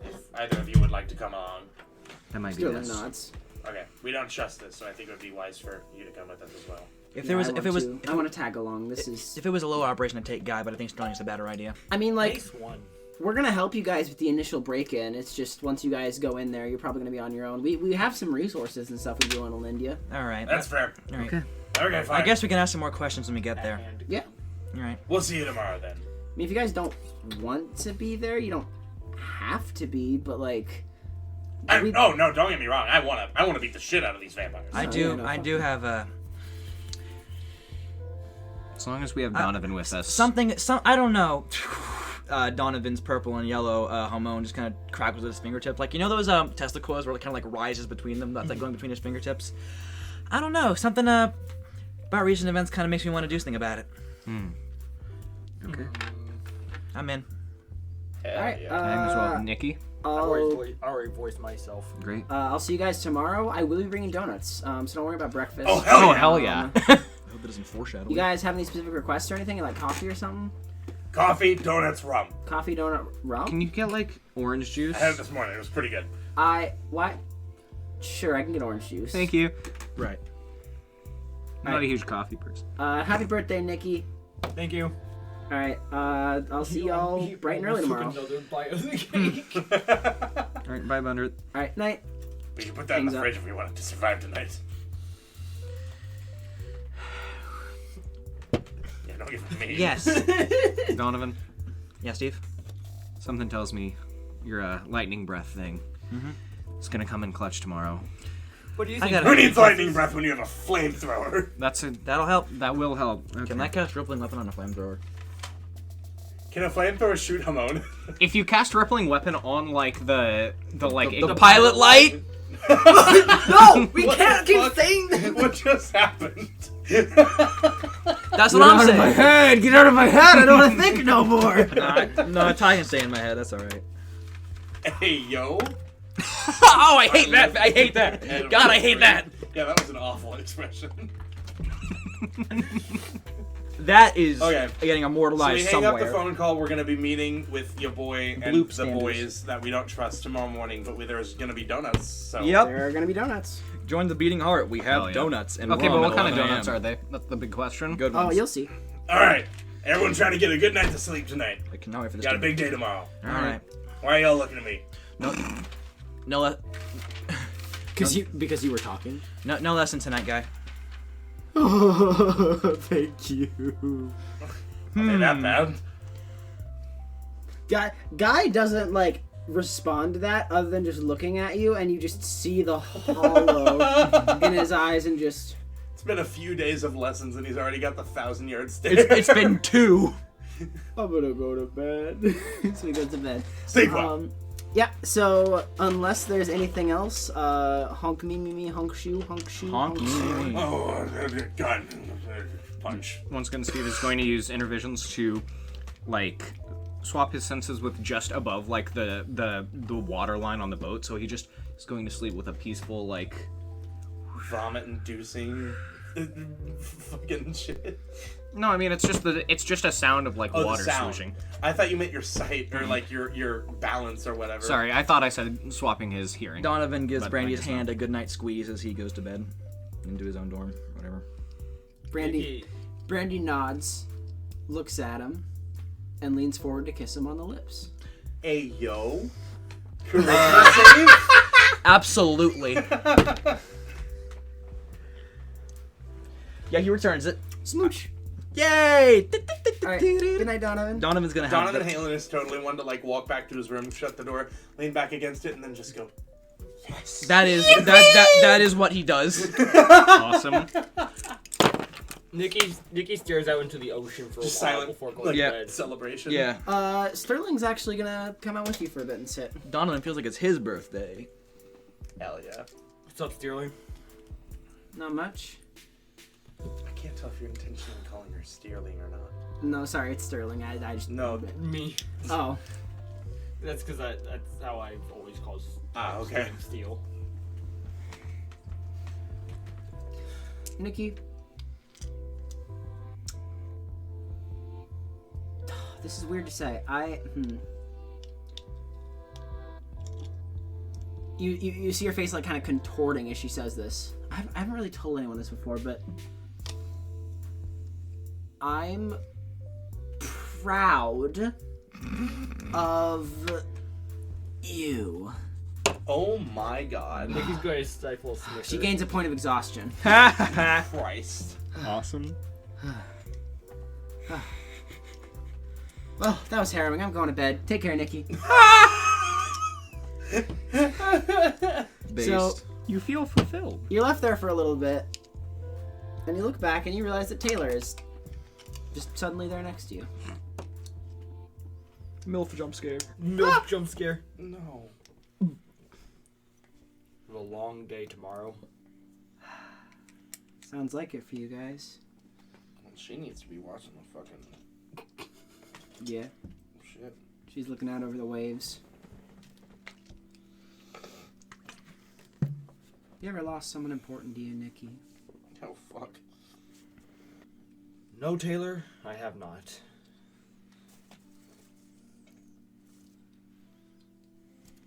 if either of you would like to come along. That might be Sterling this. nods. Okay, we don't trust this, so I think it would be wise for you to come with us as well. I want to tag along. If it was a low operation, I'd take Guy, but I think Sterling's a better idea. I mean, like, Nice one. we're gonna help you guys with the initial break-in. It's just once you guys go in there, you're probably gonna be on your own. We have some resources and stuff we do on Olindia. All right. That's fair. All right. Okay. Okay, fine. I guess we can ask some more questions when we get there. Yeah. All right. We'll see you tomorrow then. I mean, if you guys don't want to be there, you don't have to be. But like, Oh no! Don't get me wrong. I wanna beat the shit out of these vampires. I do have a As long as we have Donovan with us. I don't know. Donovan's purple and yellow hormone just kind of crackles at his fingertips. Like, you know those Tesla coils where it kind of like rises between them? That's like going between his fingertips. I don't know. Something about recent events kind of makes me want to do something about it. Okay. I'm in. Hell all right. yeah. I am as well. Nikki? I already voiced myself. Great. I'll see you guys tomorrow. I will be bringing donuts, so don't worry about breakfast. Oh, hell yeah. Hell yeah. I hope it doesn't foreshadow. You guys have any specific requests or anything, like coffee or something? Coffee, donuts, rum. Coffee, donut, rum? Can you get, like, orange juice? I had it this morning. It was pretty good. What? Sure, I can get orange juice. Thank you. Right. I'm not a huge coffee person. Happy birthday, Nikki. Thank you. All right. I'll see y'all bright and early tomorrow. Another bite of the cake. All right, bye, Bunder. All right, night. We should put that in Hangs the up. fridge if we wanted to survive tonight. Yeah, don't give me. Yes. Donovan, Yeah, Steve? something tells me your lightning breath thing. It's gonna come in clutch tomorrow. What do you I think? got Who needs lightning breath when you have a flamethrower? That'll help. That will help. Okay. Can I cast rippling weapon on a flamethrower? Can a flamethrower shoot Hamon? If you cast rippling weapon on like the pilot light? No, we can't keep saying that. What just happened? That's what I'm saying. head! Get out of my head! I don't want to think no more. No, Ty can stay in my head. That's all right. Hey, yo. Oh, I hate that. I hate that. God, I hate that. Yeah, that was an awful expression. That is Okay. getting So immortalized we hang somewhere. up the phone call. We're gonna be meeting with your boy and Bloop the Standers. boys that we don't trust tomorrow morning. But there's gonna be donuts. So Yep. There are gonna be donuts. Join the beating heart. We have Hell yeah. donuts and Okay, rum but what at kind of 11 donuts a.m. are they? That's the big question. Good Oh, ones. you'll see. All right, everyone, trying to get a good night to sleep tonight. I cannot wait for this. Got a to- big day tomorrow. All right. Why are y'all looking at me? No, Because you were talking. no lesson tonight, guy. Thank you. Are they that bad? Guy doesn't like respond to that other than just looking at you, and you just see the hollow in his eyes, and just. It's been a few days of lessons, and he's already got the 1,000-yard stare. It's been 2. I'm gonna go to bed. So he goes to bed. Sleep well. Yeah. So unless there's anything else, honk me, honk shoe. Honk me. Oh, gun. Punch. Once again, Steve is going to use intervisions to, like, swap his senses with just above, like, the water line on the boat. So he just is going to sleep with a peaceful, like, Vomit-inducing fucking shit. No, I mean it's just a sound of like Oh, water the sound. swooshing. I thought you meant your sight or like your balance or whatever. Sorry, I thought I said swapping his hearing. Donovan gives But Brandy's I guess not. hand a goodnight squeeze as he goes to bed, into his own dorm, whatever. Brandy nods, looks at him, and leans forward to kiss him on the lips. Hey yo. Charisma save? Absolutely. Yeah, he returns it. Smooch. Yay! All right. Good night, Donovan. Donovan's gonna have Donovan the- Halen is totally one to like walk back to his room, shut the door, lean back against it, and then just go. That is what he does. Awesome. Nikki stares out into the ocean for a while Just silent, before going like, to yeah. bed. celebration. Yeah. Sterling's actually gonna come out with you for a bit and sit. Donovan feels like it's his birthday. Hell yeah. What's up, Sterling? Not much. I can't tell if you're intentionally calling her Steerling or not. No, sorry, it's Sterling. I just. No. Me. Oh. That's because that's how I've always called Ah, okay. Steel. Nikki. This is weird to say. You see her face like kind of contorting as she says this. I haven't really told anyone this before, but I'm proud of you. Oh my god. Nikki's going to stifle a snicker. She gains a point of exhaustion. Christ. Awesome. Well, that was harrowing. I'm going to bed. Take care, Nikki. So You feel fulfilled. you're left there for a little bit, and you look back and you realize that Taylor is just suddenly there next to you. MILF jump scare. Milk jump scare. No. A long day tomorrow. Sounds like it for you guys. She needs to be watching the fucking Yeah. shit. She's looking out over the waves. You ever lost someone important to you, Nikki? Oh fuck. No, Taylor, I have not.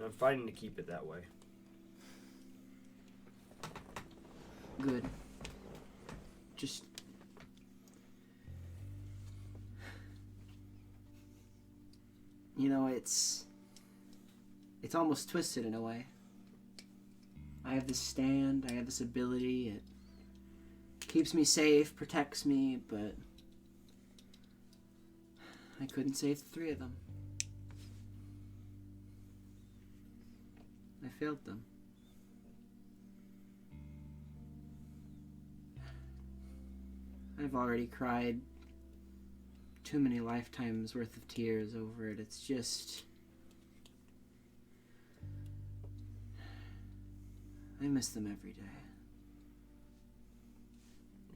I'm fighting to keep it that way. Good. Just... You know, it's almost twisted in a way. I have this stand, I have this ability, it keeps me safe, protects me, but I couldn't save the three of them. I failed them. I've already cried too many lifetimes worth of tears over it. It's just... I miss them every day.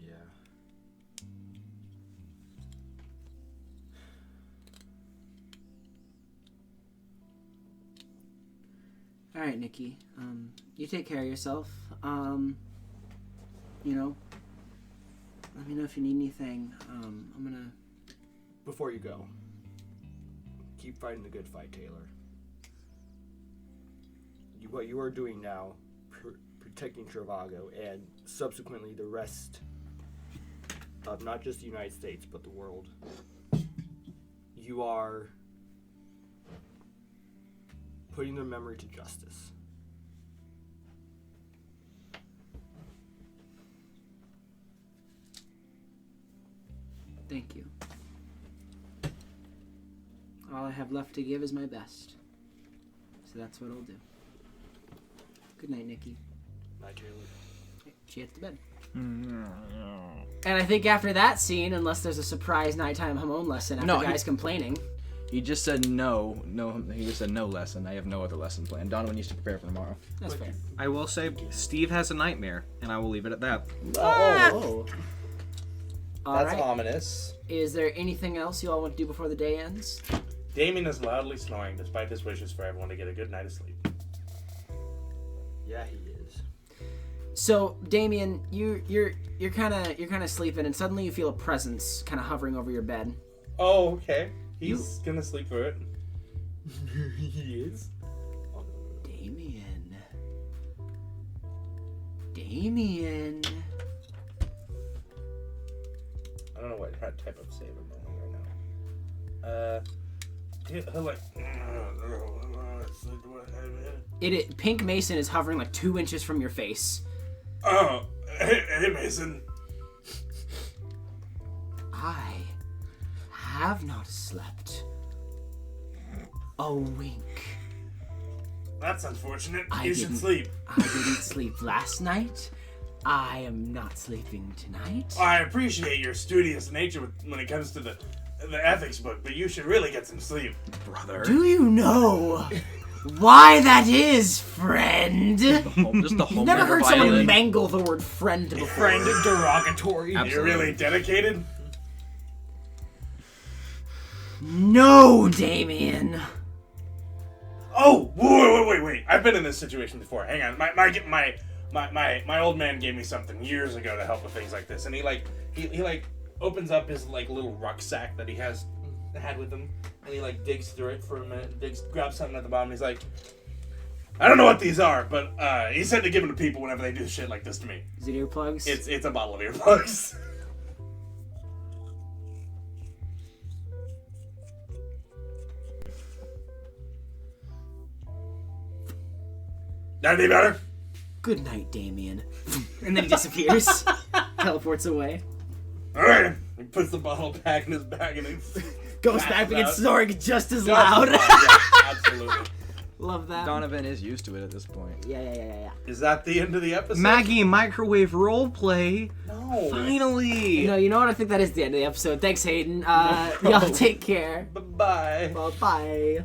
Yeah. Alright, Nikki. You take care of yourself. You know, let me know if you need anything. I'm gonna... Before you go, keep fighting the good fight, Taylor. What you are doing now, protecting Travago, and subsequently the rest of not just the United States, but the world, you are putting their memory to justice. Thank you. All I have left to give is my best. So that's what I'll do. Good night, Nikki. Night, Taylor. She hits the bed. And I think after that scene, unless there's a surprise nighttime Hamon lesson after guys complaining. He just said no. He just said no lesson. I have no other lesson planned. Donovan needs to prepare for tomorrow. That's fair. I will say, Steve has a nightmare, and I will leave it at that. Oh. All That's right. ominous. Is there anything else you all want to do before the day ends? Damien is loudly snoring despite his wishes for everyone to get a good night of sleep. Yeah, he is. So, Damien, you're kind of sleeping, and suddenly you feel a presence kind of hovering over your bed. Oh, okay. He's gonna sleep through it. He is? Damien. Damien. I don't know what type of save I'm rolling right now. He'll like... Pink Mason is hovering like 2 inches from your face. Oh, hey Mason. I have not slept a wink. That's unfortunate. I You should didn't- sleep. I didn't sleep last night. I am not sleeping tonight. I appreciate your studious nature when it comes to the ethics book, but you should really get some sleep. Brother. Do you know why that is, friend? Just the whole Never heard someone violin. mangle the word friend before. Friend derogatory. You're really dedicated? No, Damien. Oh, wait. I've been in this situation before. Hang on. My old man gave me something years ago to help with things like this, and he opens up his like little rucksack that he has had with him, and he like digs through it for a minute, grabs something at the bottom, and he's like, I don't know what these are, but he said to give them to people whenever they do shit like this to me. Is it earplugs? It's a bottle of earplugs. That any better? Good night, Damien. And then he disappears. Teleports away. Alright. He puts the bottle back in his bag and he Goes back and out. snoring just as loud. Yeah, absolutely. Love that. Donovan is used to it at this point. Yeah. Is that the end of the episode? Maggie microwave roleplay. No. Finally. No, you know what? I think that is the end of the episode. Thanks, Hayden. Y'all take care. Bye-bye. Bye-bye.